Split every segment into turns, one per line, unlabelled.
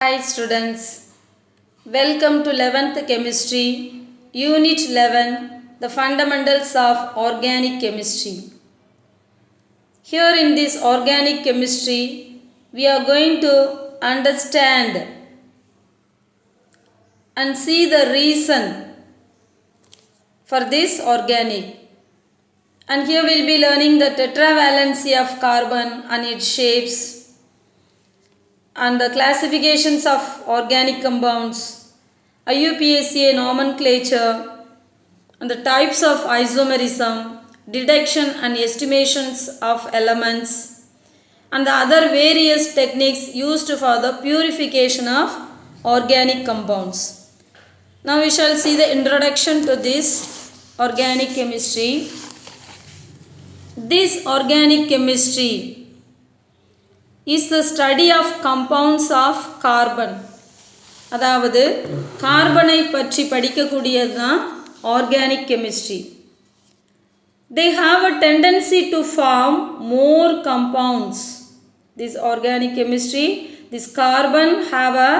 Hi students, welcome to 11th Chemistry, Unit 11, the Fundamentals of Organic Chemistry. Here in this organic chemistry, we are going to understand and see the reason for this organic. And here we will be learning the tetravalency of carbon and its shapes, and the classifications of organic compounds, IUPACA nomenclature, and the types of isomerism, detection and estimations of elements, and the other various techniques used for the purification of organic compounds. Now we shall see the introduction to this organic chemistry. This organic chemistry is the study of compounds of carbon. அதாவது கார்பனை பற்றி படிக்கக்கூடியது தான் organic chemistry. They have a tendency to form more compounds. This organic chemistry, this carbon have a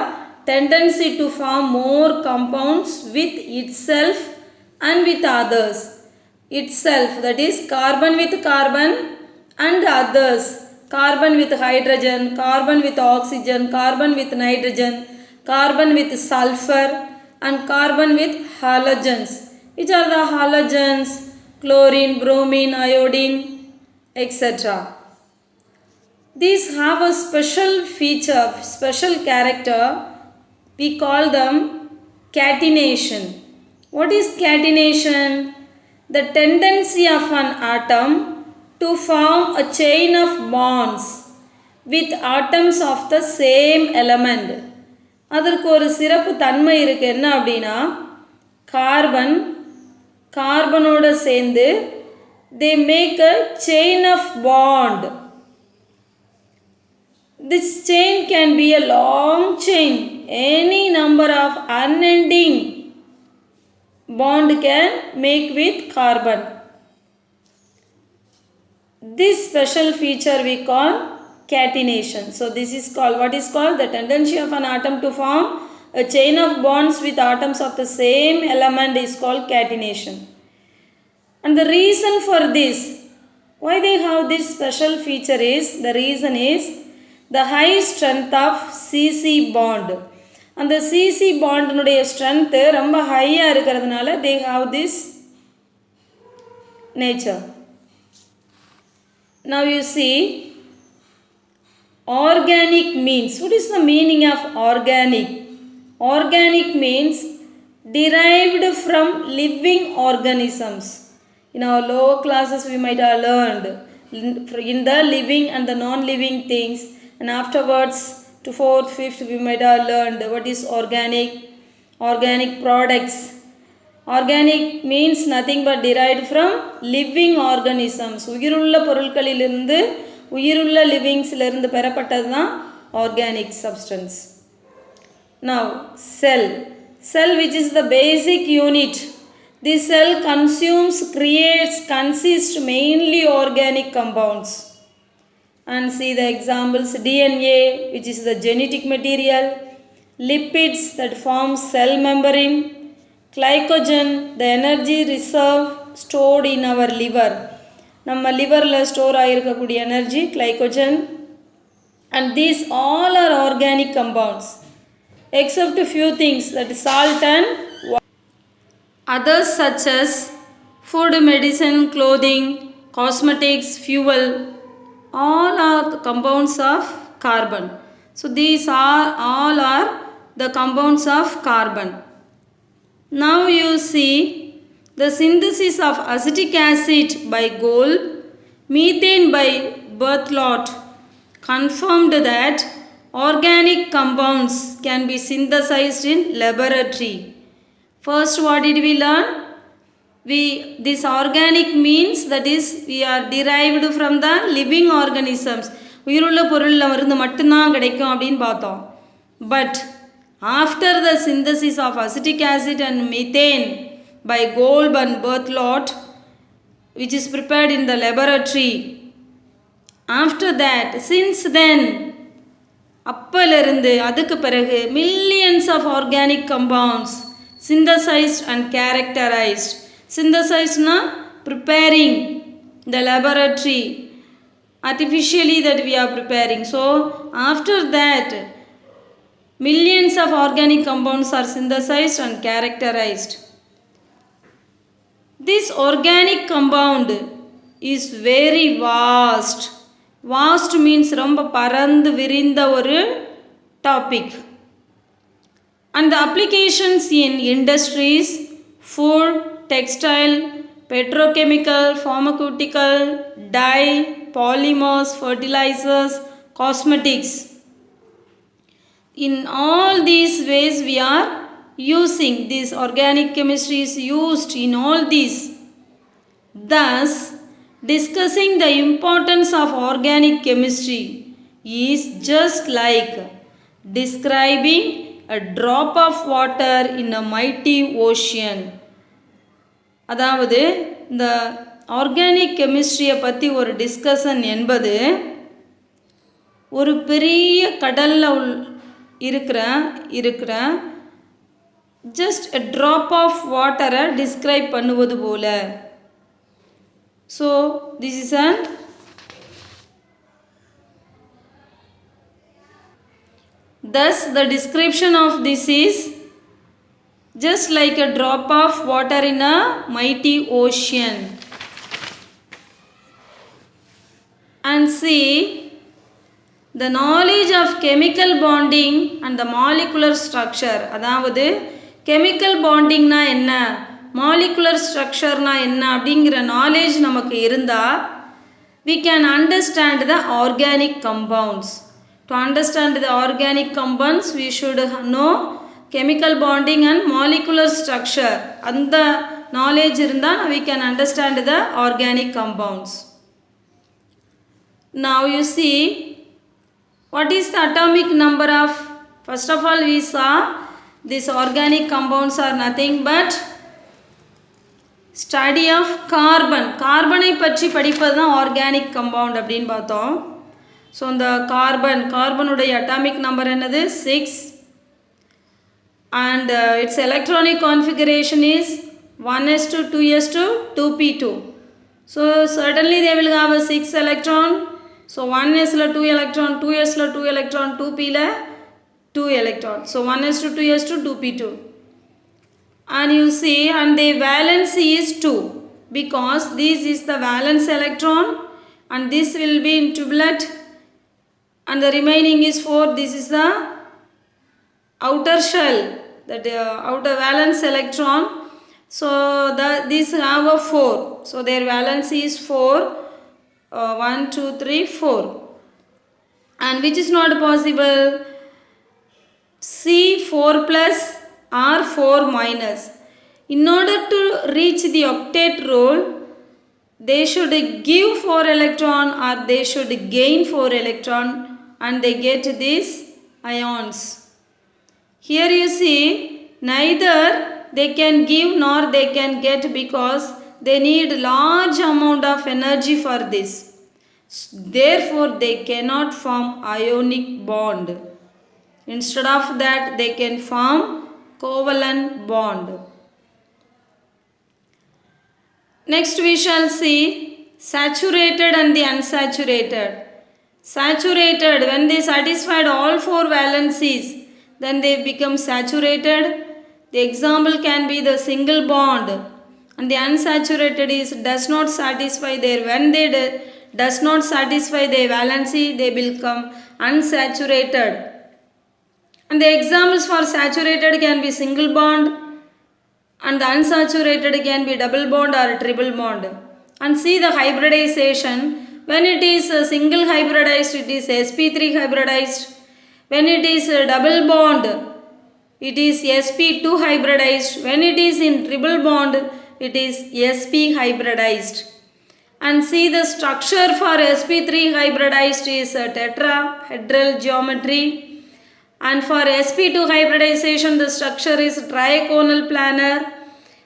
tendency to form more compounds with itself and with others. Itself, that is carbon with carbon and others. Carbon with hydrogen, carbon with oxygen, carbon with nitrogen, carbon with sulfur, and carbon with halogens. Which are the halogens? Chlorine, bromine, iodine, etc. These have a special feature, special character. We call them catenation. What is catenation? The tendency of an atom to form a chain of bonds with atoms of the same element. அதற்கு ஒரு சிறப்பு தன்மை இருக்கு. என்ன அப்படின்னா, கார்பனோட சேர்ந்து they make a chain of bond. This chain can be a long chain. Any number of unending bond can make with carbon. This special feature we call catenation. So this is called, what is called, the tendency of an atom to form a chain of bonds with atoms of the same element is called catenation. And the reason for this, why they have this special feature is, the reason is the high strength of CC bond. And the CC bond nuடைய strength ரொம்ப ஹையா இருக்கிறதுனால they have this nature. Now you see, organic means, what is the meaning of organic? Organic means derived from living organisms. In our lower classes we might have learned in the living and the non-living things, and afterwards to 4th, 5th we might have learned what is organic products. Organic means nothing but derived from living organisms. உயிருள்ள பொருட்களிலிருந்து, உயிருள்ள லிவிங்ஸிலிருந்து பெறப்பட்டது தான் organic substance. Now cell which is the basic unit. This cell consists mainly organic compounds. And see the examples: DNA, which is the genetic material; lipids that form cell membrane; glycogen, the energy reserve stored in our liver. நம்ம லிவரில் store ஆகிருக்கக்கூடிய energy glycogen. And these all are organic compounds except a few things, that is salt and water. Others such as food, medicine, clothing, cosmetics, fuel, all are the compounds of carbon. So these all are the compounds of carbon. Now you see the synthesis of acetic acid by Golub, methane by Berthelot confirmed that organic compounds can be synthesized in laboratory. First, what did we learn? This organic means, that is, we are derived from the living organisms. உயிருள்ள பொருளில் இருந்து மட்டும்தான் கிடைக்கும் அப்படின்னு பார்த்தோம். But after the synthesis of acetic acid and methane by Golub and Berthelot, which is prepared in the laboratory, after that, since then அப்பலிருந்து அதுக்கு பிறகு millions of organic compounds synthesized and characterized. Synthesized na preparing the laboratory artificially that we are preparing. So after that millions of organic compounds are synthesized and characterized. This organic compound is very vast. Vast means ரொம்ப பரந்து விரிந்த ஒரு topic. And the applications in industries, food, textile, petrochemical, pharmaceutical, dye, polymers, fertilizers, cosmetics. In all these ways we are using this organic chemistry is used in all these. Thus, discussing the importance of organic chemistry is just like describing a drop of water in a mighty ocean. அதாவது இந்த organic கெமிஸ்ட்ரியை பற்றி ஒரு discussion என்பது ஒரு பெரிய கடலில் இருக்கிற just a drop of வாட்டரை டிஸ்கிரைப் பண்ணுவது போல. So this is thus the description of this is just like a drop of water in a mighty ocean. And see, the knowledge of chemical bonding and the molecular structure. அதாவது chemical bonding na என்ன, molecular structure na என்ன அப்படிங்கிற knowledge நமக்கு இருந்தால் we can understand the organic compounds. To understand the organic compounds we should know chemical bonding and molecular structure. அந்த knowledge இருந்தால் we can understand the organic compounds. Now you see, what is the atomic number of, first of all we saw these organic compounds are nothing but study of carbon. கார்பனை பற்றி படிப்பது தான் organic compound அப்படின்னு பார்த்தோம். So இந்த கார்பனுடைய atomic number என்னது 6 and its electronic configuration is 1s2 2s2 2p2. So certainly they will have a 6 electron. So 1sல 2 electron, 2sல 2 electron, 2pல 2 electron. So 1s2 2s2 2p2. And you see, and the valence is 2 because this is the valence electron and this will be in doublet and the remaining is 4. This is the outer shell, that outer valence electron. So these have a 4. So their valence is 4. 1 2 3 4. And which is not possible? C4 plus or 4 minus. In order to reach the octet rule, they should give 4 electron or they should gain 4 electron and they get these ions. Here you see, neither they can give nor they can get because they need large amount of energy for this. Therefore they cannot form ionic bond. Instead of that they can form covalent bond. Next we shall see saturated and the unsaturated. Saturated, when they satisfied all 4 valencies, then they become saturated. The example can be the single bond. And the unsaturated is does not satisfy their, when they does not satisfy their valency, they become unsaturated. And the examples for saturated can be single bond and the unsaturated can be double bond or triple bond. And see the hybridization. When it is a single hybridized, it is sp3 hybridized. When it is a double bond, it is sp2 hybridized. When it is in triple bond, it is sp hybridized. And see the structure for sp3 hybridized is a tetrahedral geometry. And for sp2 hybridization the structure is triconal planar.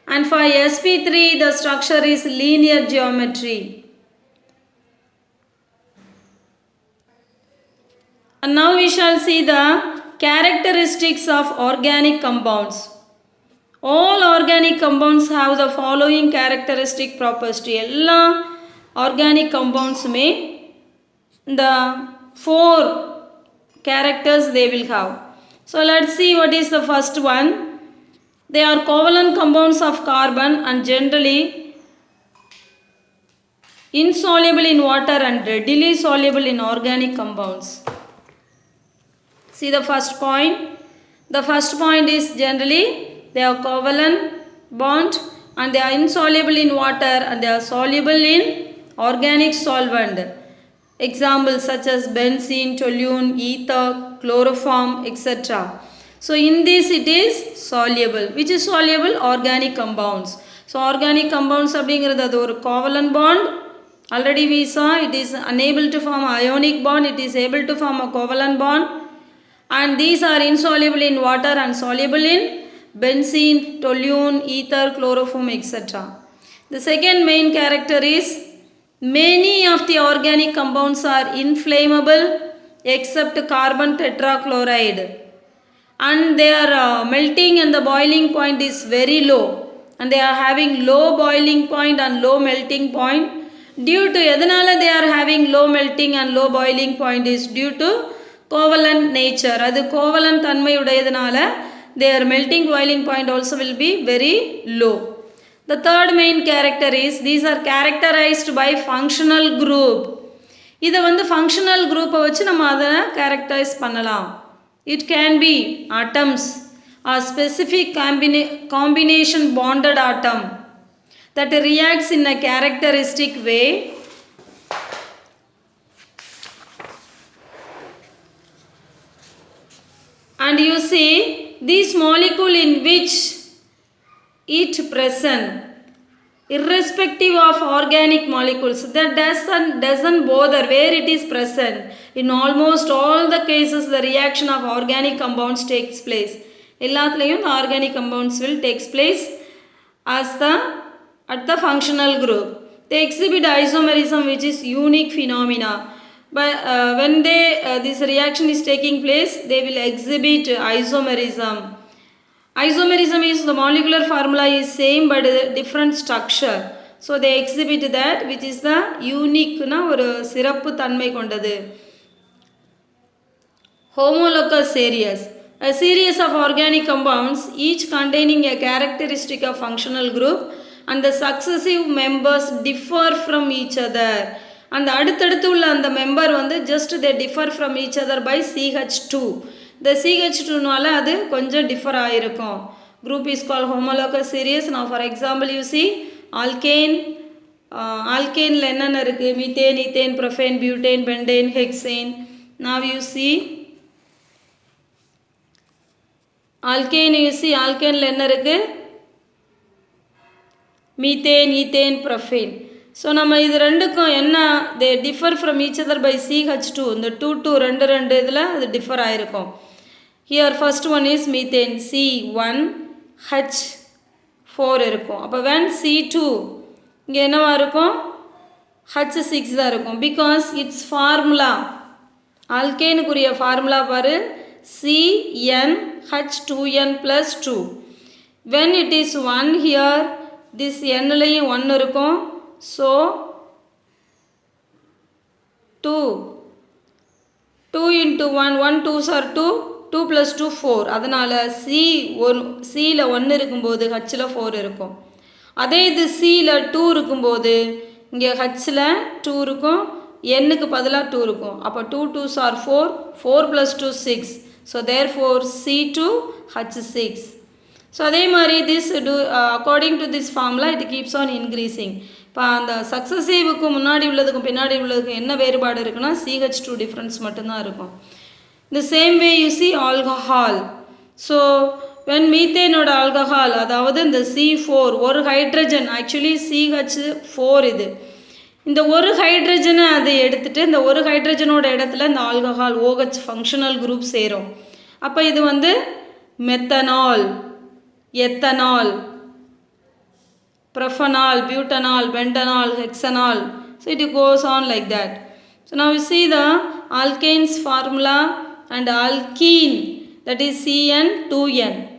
And for sp3 the structure is linear geometry. And now we shall see the characteristics of organic compounds. All organic compounds have the following characteristic property. எல்லா organic compounds may the four characters they will have. So let's see what is the first one. They are covalent compounds of carbon and generally insoluble in water and readily soluble in organic compounds. See the first point. The first point is generally they are covalent bond and they are insoluble in water and they are soluble in organic solvent. Examples such as benzene, toluene, ether, chloroform, etc. So in this it is soluble. Which is soluble? Organic compounds. So organic compounds அப்படிங்கிறது அது ஒரு covalent bond. Already we saw it is unable to form ionic bond. It is able to form a covalent bond. And these are insoluble in water and soluble in benzene, toluene, ether, chloroform, etc. The second main character is many of the organic compounds are inflammable except carbon tetrachloride. And their melting and the boiling point is very low. And they are having low boiling point and low melting point. Due to எதனால they are having low melting and low boiling point is due to covalent nature. அது covalent தன்மை உடையதனால their melting boiling point also will be very low. The third main character is these are characterized by functional group. இதை வந்து functional group வச்சு நம்ம அதை characterize பண்ணலாம். It can be atoms or specific combination bonded atom that reacts in a characteristic way. And you see this molecule in which it present irrespective of organic molecules, that doesn't bother where it is present. In almost all the cases the reaction of organic compounds takes place. எல்லாத்துலேயும் the organic compounds will takes place as at the functional group. They exhibit isomerism which is unique phenomena. But when this reaction is taking place, they will exhibit isomerism. Isomerism is the molecular formula is same but different structure. So they exhibit that which is the unique ஒரு சிறப்பு தன்மை கொண்டது. Homologous series. A series of organic compounds each containing a characteristic of functional group and the successive members differ from each other. And அடுத்தடுத்து உள்ள அந்த member வந்து just they differ from each other by CH2. The CH2னால அது கொஞ்சம் differ ஆயிருக்கும். Group is called homologous series. Now for example you see alkane. Alkaneல என்னென்ன இருக்கு? Methane, ethane, propane, butane, pentane, hexane. Now you see alkane, you see alkaneல என்ன இருக்கு? Methane, ethane, propane. So நம்ம இது ரெண்டுக்கும் என்ன they differ from each other by CH2. இந்த 2 ரெண்டு இதில் அது differ ஆயிருக்கும். Here first one is methane C1H4 இருக்கும். அப்போ when C2 இங்கே என்னவா இருக்கும்? H6 தான் இருக்கும். Because its formula alkaneக்குரிய formula பாரு CnH2n plus 2. When it is 1 here this nலையும் 1 இருக்கும். So 2 into 1 2s are 2 2 plus 2 4. அதனால Cல 1 இருக்கும்போது Hல 4 இருக்கும். அதே இது Cல 2 இருக்கும்போது இங்கே Hல 2 இருக்கும், Nக்கு பதிலாக 2 இருக்கும். அப்போ 2 2s are 4 4 plus 2 6. So therefore C2H6. So அதே மாதிரி this according to this formula it keeps on increasing. இப்போ அந்த சக்ஸசிவ்க்கு முன்னாடி உள்ளதுக்கும் பின்னாடி உள்ளதுக்கும் என்ன வேறுபாடு இருக்குன்னா CH2 டிஃப்ரென்ஸ் மட்டும்தான் இருக்கும். இந்த same way you see alcohol. So when மீத்தேனோட ஆல்கஹால் அதாவது இந்த C4 ஒரு ஹைட்ரஜன் ஆக்சுவலி CH4 இது இந்த ஒரு ஹைட்ரஜனை அதை எடுத்துகிட்டு இந்த ஒரு ஹைட்ரஜனோட இடத்துல இந்த ஆல்கஹால் OH ஃபங்க்ஷனல் குரூப் சேரும். அப்போ இது வந்து methanol, ethanol, propanol, butanol, pentanol, hexanol. So it goes on like that. So So now you see the alkanes formula and alkene, that is CN2N.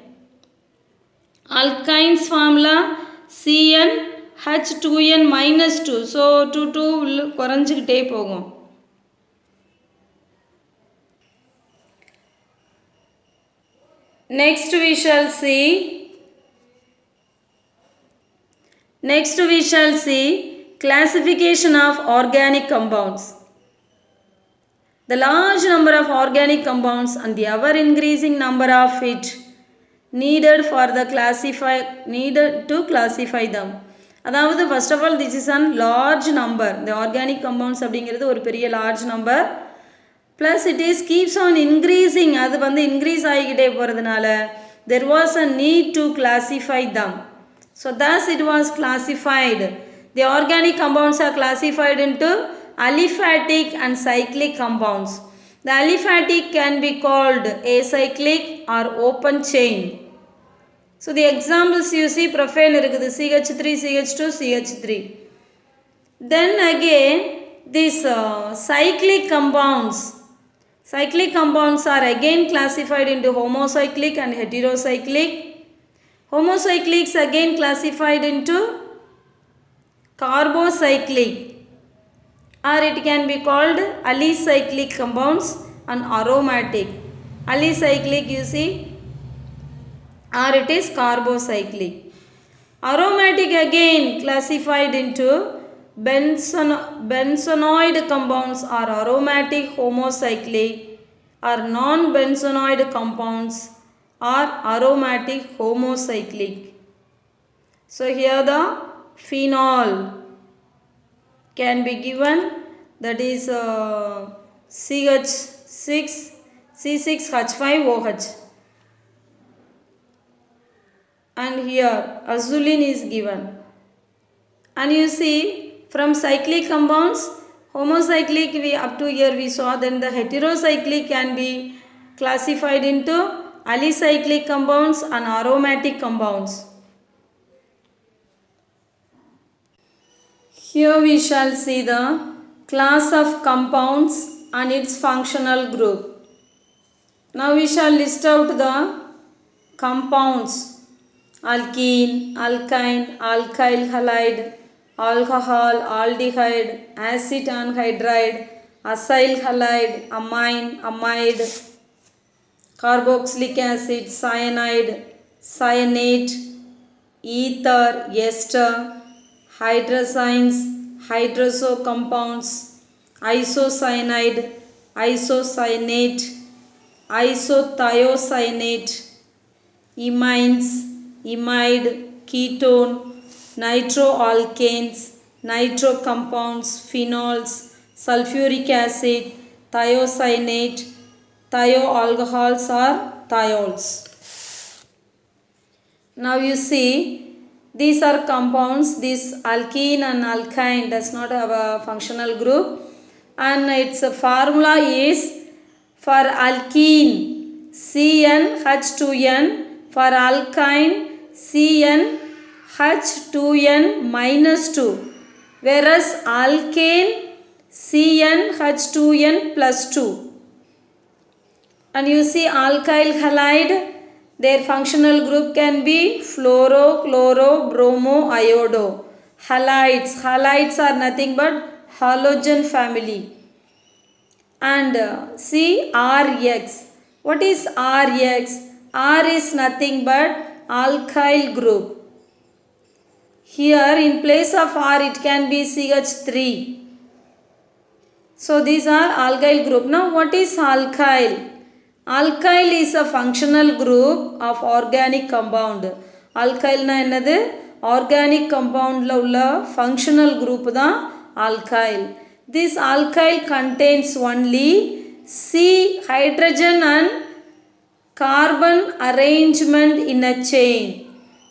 Alkynes formula CnH2n minus 2. So 2 குறைஞ்சிக்கிட்டே போகும். Next we shall see classification of organic compounds. The large number of organic compounds and the ever increasing number of it needed to classify them. அதாவது first of all this is a large number. The organic compounds அப்படிங்கிறது ஒரு பெரிய large number. Plus it is keeps on increasing. அது வந்து increase ஆகிக்கிட்டே போகிறதுனால there was a need to classify them. So thus it was classified. The organic compounds are classified into aliphatic and cyclic compounds. The aliphatic can be called acyclic or open chain. So the examples you see profane இருக்குது CH3, CH2, CH3. Then again these cyclic compounds are again classified into homocyclic and heterocyclic. Homocyclics again classified into carbocyclic, or it can be called alicyclic compounds and aromatic. Alicyclic you see, or it is carbocyclic. Aromatic again classified into benzonoid compounds are aromatic homocyclic, or non-benzonoid compounds are aromatic homocyclic. So here the phenol can be given, that is C6H5OH, and here azulene is given. And you see from cyclic compounds, homocyclic we up to here we saw, then the heterocyclic can be classified into alicyclic compounds and aromatic compounds. Here we shall see the class of compounds and its functional group. Now we shall list out the compounds: alkene, alkyne, alkyl halide, alcohol, aldehyde, acid anhydride, acyl halide, amine, amide, carboxylic acid, cyanide, cyanate, ether, ester, hydrazines, hydroso compounds, isocyanide, isocyanate, isothiocyanate, imines, imide, ketone, nitroalkanes, nitro compounds, phenols, sulfuric acid, thiocyanate, thioalcohols or thiols. Now you see, these are compounds. This alkene and alkyne does not have a functional group, and its formula is for alkene CnH2n, for alkyne CnH2n minus 2, whereas alkane CnH2n plus 2. And you see alkyl halide, their functional group can be fluoro, chloro, bromo, iodo. Halides are nothing but halogen family. And see RX. What is RX? R is nothing but alkyl group. Here in place of R it can be CH3. So these are alkyl group. Now what is alkyl? Alkyl is a functional group of organic compound. Alkyl na என்னது? Organic compound la ulla functional group da alkyl. This alkyl contains only C hydrogen and carbon arrangement in a chain.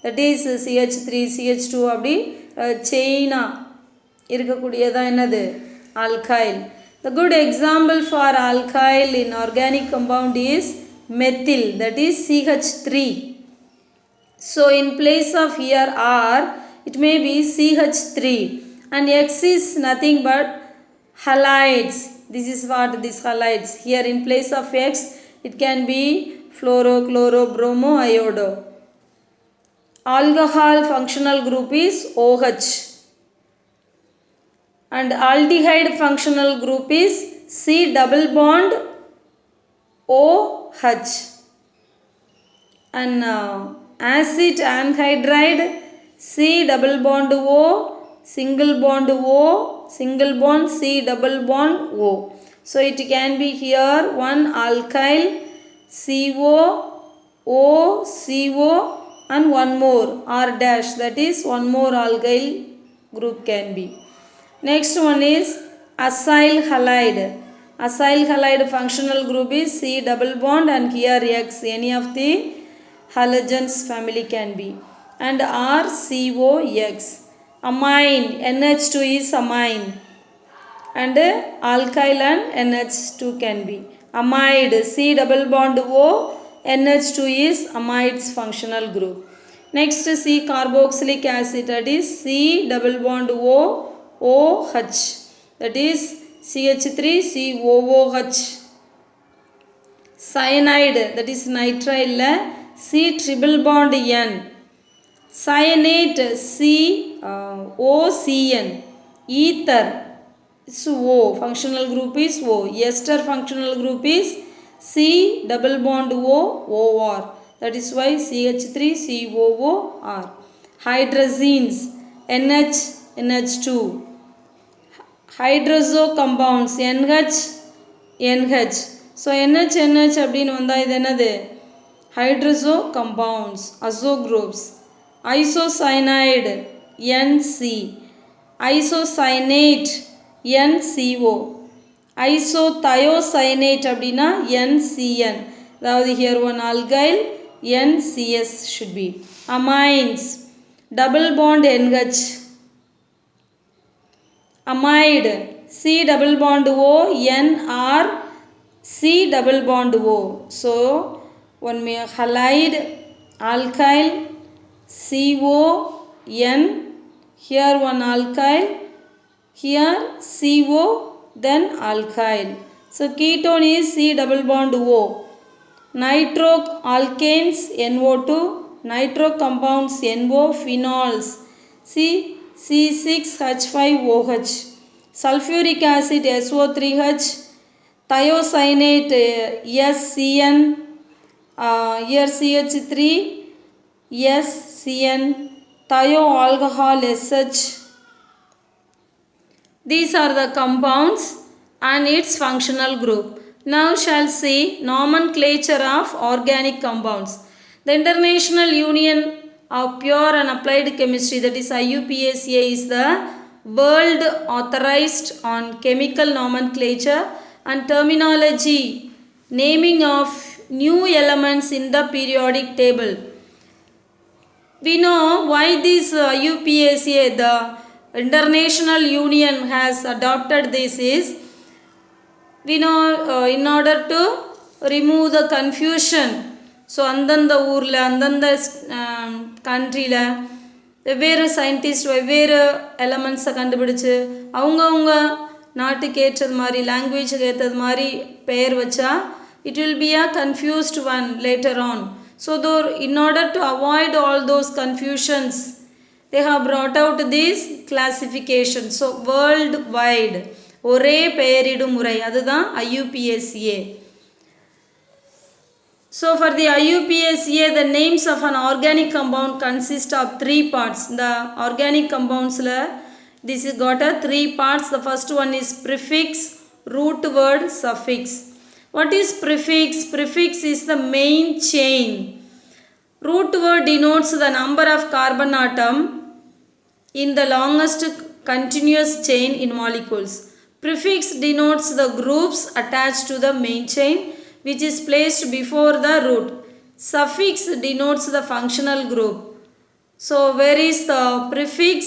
That is CH3, CH2 அப்படி chain இருக்கக்கூடியதா என்னது? Alkyl. The good example for alkyl in organic compound is methyl, that is CH3. So in place of here R, it may be CH3, and X is nothing but halides. This is what this highlights. Here in place of X, it can be fluoro, chloro, bromo, iodo. Alcohol functional group is OH. And aldehyde functional group is C double bond OH. And acid anhydride C double bond O, single bond O, single bond C double bond O. So it can be here one alkyl CO, O, CO and one more R dash, that is one more alkyl group can be. Next one is acyl halide. Acyl halide functional group is C double bond and here X, any of the halogens family can be. And RCOX. Amine, NH2 is amine. And alkyl and NH2 can be. Amide, C double bond O, NH2 is amide's functional group. Next C carboxylic acid, that is C double bond O, OH, that is CH3COOH. Cyanide, that is nitrile, C triple bond N. Cyanate, C OCN. Ether, it's O, functional group is O. Ester functional group is C double bond O, OR. That is why CH3COOR. Hydrazines, NH, NH2. Hydrozo compounds, NH, NH. So NH, NH அப்படின்னு வந்தா இது என்னது? Hydrozo compounds, azo groups. Isocyanide, NC. Isocyanate, NCO. Isothiocyanate அப்படின்னா NCN. அதாவது here one alkyl, NCS should be. Amines, double bond NH. Amide, C double bond O, N R, C double bond O. So one may halide, alkyl, CO, N, here one alkyl, here CO, then alkyl. So ketone is C double bond O. Nitro alkanes, NO2, nitro compounds, NO, phenols, C6H5OH. Sulfuric acid, SO3H. Thiocyanate, SCN, here CH3, SCN, thioalcohol, SH. These are the compounds and its functional group. Now shall see nomenclature of organic compounds. The International Union of Pure and Applied Chemistry, that is IUPACA, is the world authorized on chemical nomenclature and terminology, naming of new elements in the periodic table. We know why this IUPACA, the International Union, has adopted this is, we know in order to remove the confusion. So அந்தந்த ஊரில் அந்தந்த கண்ட்ரியில் வெவ்வேறு scientist வெவ்வேறு எலமெண்ட்ஸை கண்டுபிடிச்சு அவங்கவுங்க நாட்டுக்கு ஏற்றது மாதிரி லாங்குவேஜுக்கு ஏற்றது மாதிரி பெயர் வச்சா it will be a confused one later on. So though in order to avoid all those confusions, they have brought out this classification. So worldwide ஒரே பெயரிடும் முறை, அதுதான் IUPACA. So for the IUPACA, the names of an organic compound consist of 3 parts. The organic compounds, this has got a 3 parts. The first one is prefix, root word, suffix. What is prefix? Prefix is the main chain. Root word denotes the number of carbon atom in the longest continuous chain in molecules. Prefix denotes the groups attached to the main chain, which is placed before the root. Suffix denotes the functional group. So where is the prefix?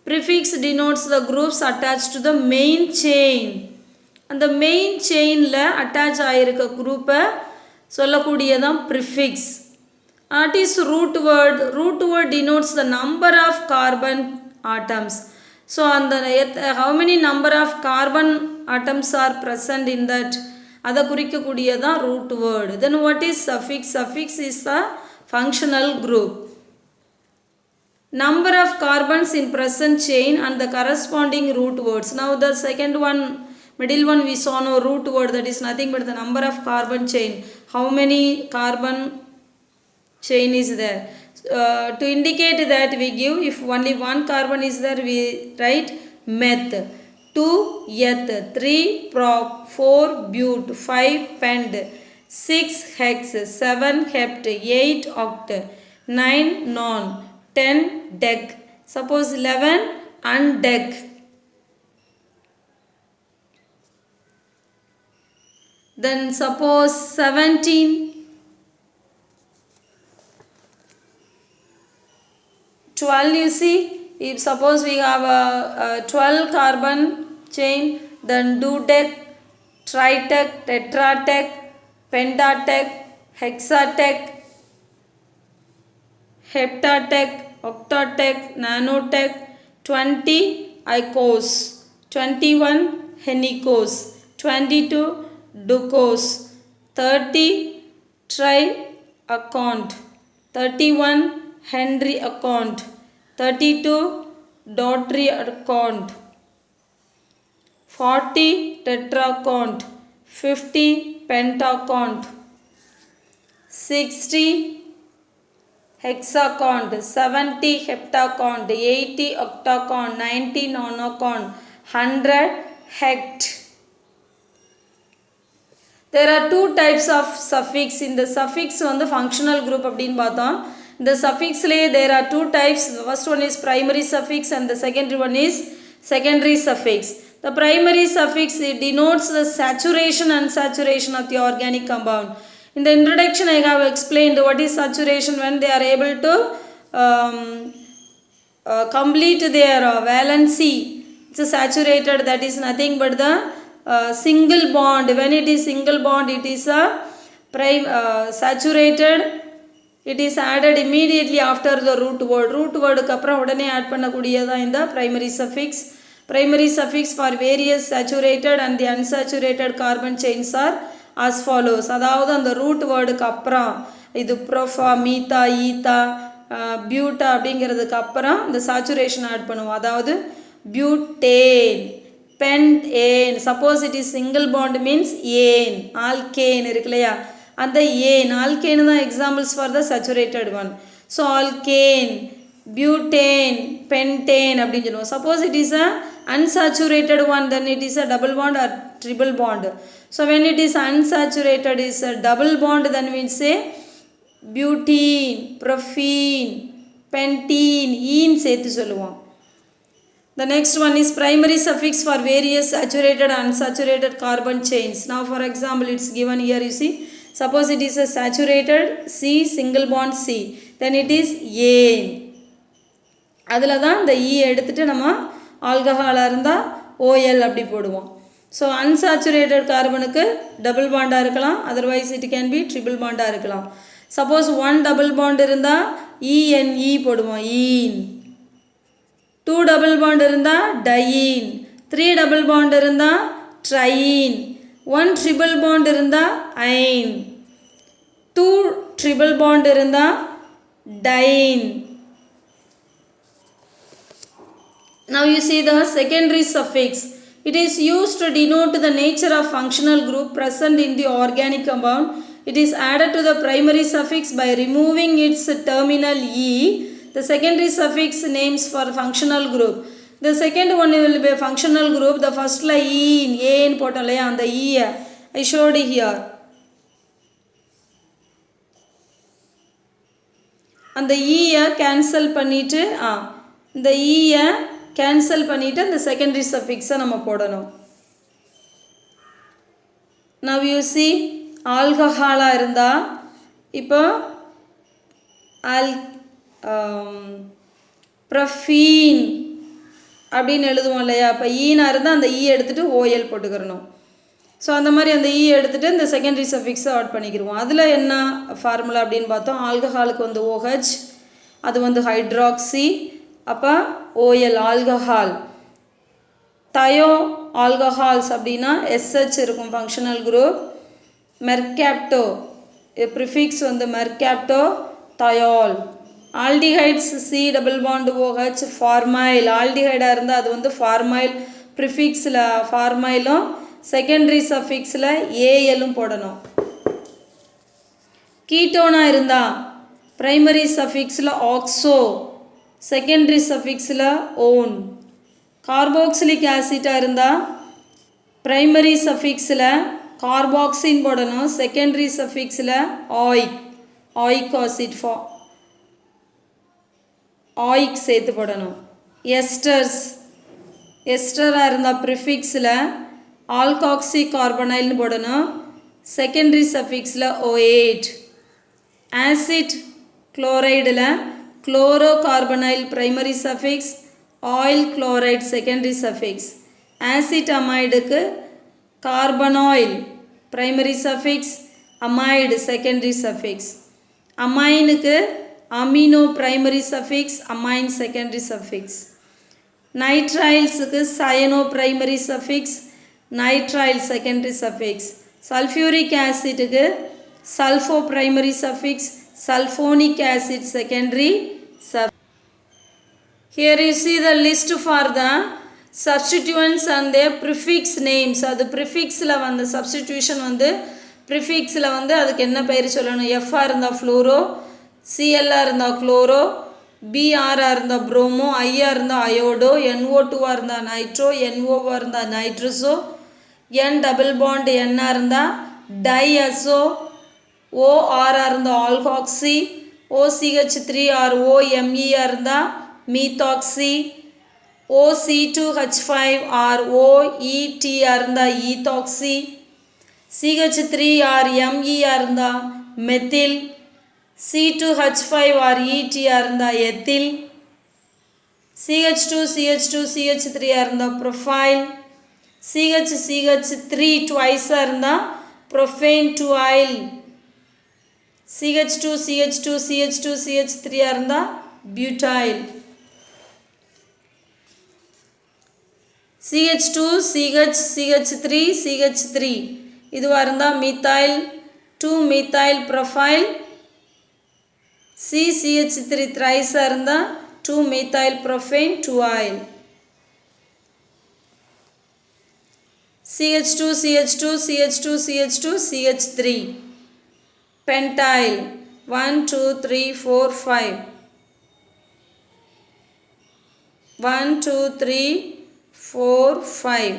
Prefix denotes the groups attached to the main chain. And the main chain la attach ஆயிருக்க group சொல்லக்கூடியதான் prefix. What is root word? Root word denotes the number of carbon atoms. So how many number of carbon atoms are present in that. அதை குறிக்கக்கூடியதான் root word. Then what is suffix? Suffix is a functional group. Number of carbons in present chain and the corresponding root words. Now the second one, middle one, we saw no root word, that is nothing but the number of carbon chain. How many carbon chain is there? To indicate that we give, if only one carbon is there, we write meth, 2 eth, 3 prop, 4 but, 5 pent, 6 hex, 7 hept, 8 oct, 9 non, 10 dec. Suppose 11 undec. Then suppose 17 12. You see, if suppose we have a 12 carbon chain, then dodec, tritec, tetratec, pentatec, hexatec, heptatec, octatec, nanotec, 20 icos, 21 henicos, 22 ducos, 30 triaccount, 31 Henry account, 32 Daughtry account, 40 tetracount, 50 pentacount, 60 hexacount, 70 heptacount, 80 octacount, 90 nonacount, 100 hect. There are two types of suffix. In the suffix on the functional group அப்படினு பார்த்தோம். The suffix there are two types. The first one is primary suffix and the second one is secondary suffix. The primary suffix, it denotes the saturation and unsaturation of the organic compound. In the introduction I have explained what is saturation. When they are able to complete their valency, it's a saturated, that is nothing but the single bond. When it is single bond, it is a saturated. It is added immediately after the root word. Root word க்கு அப்புறம் உடனே add பண்ணக்கூடியதா இந்த primary suffix. Primary suffix for various saturated and the unsaturated carbon chains are as follows. அதாவது அந்த root word க்கு அப்புறம் இது profa, metha, etha, buta அப்படிங்கிறதுக்கு அப்புறம் இந்த saturation ஆட் பண்ணுவோம். அதாவது butane, pentane. Suppose it is single bond means ane, alkane இருக்குலையா, and the ane, alkane are examples for the saturated one. So alkane, butane, pentane அப்படினு சொல்லுவோம். Suppose it is a unsaturated one, then it is a double bond or triple bond. So when it is unsaturated, is a double bond, then we say butene, profene, pentene, ene சேர்த்து சொல்லுவோம். The next one is primary suffix for various saturated and unsaturated carbon chains. Now for example, it's given here, you see. Suppose it is a saturated C, single bond C, then it is ane. அதில் தான் இந்த E எடுத்துட்டு நம்ம ஆல்கஹாலாக இருந்தால் OL அப்படி போடுவோம். So unsaturated கார்பனுக்கு double பாண்டாக இருக்கலாம், otherwise it can be triple பாண்டாக இருக்கலாம். சப்போஸ் ஒன் டபுள் பாண்ட் இருந்தால் ENE போடுவோம், ஈன். 2 டபுள் பாண்ட் இருந்தால் டையின், 3 டபுள் பாண்ட் இருந்தால் ட்ரையின், 1 ட்ரிபிள் பாண்ட் இருந்தால் ஐன், 2 ட்ரிபிள் பாண்ட் இருந்தால் time. Now you see the secondary suffix. It is used to denote the nature of functional group present in the organic compound. It is added to the primary suffix by removing its terminal E. The secondary suffix names for functional group. The second one will be a functional group. The first line ane போட்டலையா, அந்த E I showed here. அந்த E cancel பண்ணிட்டு இந்த E cancel பண்ணிட்டு அந்த secondary suffix நம்ம போடணும். Now you see alcohol இருந்தா இப்போ profene அப்படின்னு எழுதுவோம் இல்லையா. இப்போ ஈனா இருந்தால் அந்த ஈ எடுத்துகிட்டு ஓஎல் போட்டுக்கிறணும். ஸோ அந்த மாதிரி அந்த ஈ எடுத்துகிட்டு இந்த செகண்டரி சஃபிக்ஸை ஆட் பண்ணிக்கிடுவோம். அதில் என்ன ஃபார்முலா அப்படின்னு பார்த்தோம். ஆல்கஹாலுக்கு வந்து OH, அது வந்து ஹைட்ராக்சி, அப்போ OL ஆல்கஹால். ஆல்கஹால்ஸ் அப்படின்னா SH இருக்கும் ஃபங்க்ஷனல் குரூப். மெர்காப்டோ ப்ரிஃபிக்ஸ் வந்து mercapto thiol. Aldehydes C double bond OH formyl. ஆல்டிஹைடாக இருந்தால் அது வந்து ஃபார்மைல் ப்ரிஃபிக்ஸில் ஃபார்மைலும் செகண்டரி சஃபிக்ஸில் ஏஎல்லும் போடணும். கீட்டோனாக இருந்தால் ப்ரைமரி சஃபிக்ஸில் ஆக்ஸோ, செகண்டரி சஃபிக்ஸில் ஓன். கார்பாக்சிலிக் ஆசிட்டாக இருந்தால் ப்ரைமரி சஃபிக்ஸில் கார்பாக்சின் போடணும், செகண்டரி சஃபிக்ஸில் ஆயிக், ஆயிக் ஆசிட் ஆயிக் சேர்த்து போடணும். எஸ்டர்ஸ், எஸ்டராக இருந்தால் ப்ரிஃபிக்ஸில் ஆல்காக்சி கார்பனைல்னு போடணும், செகண்டரி சஃபிக்ஸில் O8. ஆசிட் குளோரைடில் chloro carbonyl primary suffix, oyl chloride secondary suffix. Acid அமைடுக்கு carbamoyl primary suffix, amide secondary suffix. அமைனுக்கு amino primary suffix, amine secondary suffix. நைட்ரைல்ஸுக்கு cyano primary suffix, nitrile secondary suffix. Sulphuric ஆசிட்டுக்கு sulpho primary suffix, sulfonic acid secondary suffix. Here you see the list for the substituents and their prefix names. அது ப்ரிஃபிக்ஸில் வந்து substitution வந்து ப்ரிஃபிக்ஸில் வந்து அதுக்கு என்ன பெயர் சொல்லணும். எஃப்ஆர் இருந்தால் ஃப்ளோரோ, சிஎல்ஆர் இருந்தால் குளோரோ, பிஆர்ஆர் இருந்தால் ப்ரோமோ, ஐஆர் இருந்தால் அயோடோ, NO2ஆக இருந்தால் நைட்ரோ, NOவாக இருந்தால் நைட்ரஸோ, N டபுள் பாண்ட் என்னாக இருந்தால் டைஅசோ, ORஆர் இருந்தால் ஆல்காக்சி, OCH3 OMEஆர் இருந்தால் மீத்தாக்சி, OC2H5 OETஆர் இருந்தால் ஈத்தாக்சி, CH3 MEஆர் இருந்தால் மெத்தில், C2H5 ETஆர் இருந்தால் எத்தில், CH2 இருந்தால் ப்ரொஃபைல், CH3 ட்வைஸாக இருந்தால் ப்ரொஃபேன் டுவைல், CH3 இருந்தால் பியூட்டைல், CH3 இதுவாக இருந்தால் மீத்தைல் 2 மீத்தைல் ப்ரொஃபைல், CH3 த்ரைஸாக இருந்தால் 2 methyl ப்ரொஃபேன் டுவைல். CH3 pentyl 1 2 3 4 5 1 2 3 4 5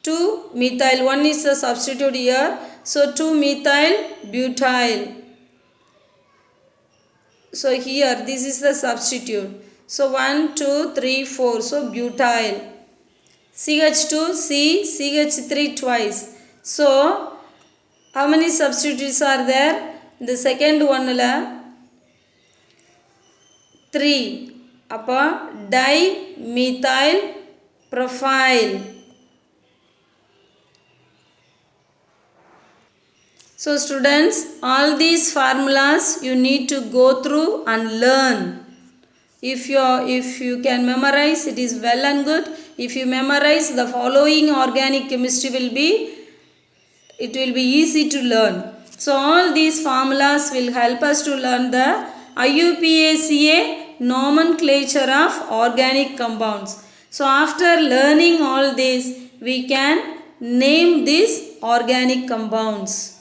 2 methyl. 1 is a substitute here, so 2 methyl butyl. So here this is the substitute, so 1 2 3 4, so butyl. CH2 CH3 twice. So how many substitutes are there? The second one la 3. Appa dimethyl propyl. So students, all these formulas you need to go through and learn. If you can memorize, it is well and good. If you memorize, the following organic chemistry will be easy to learn. So all these formulas will help us to learn the IUPACA nomenclature of organic compounds. So after learning all this, we can name these organic compounds.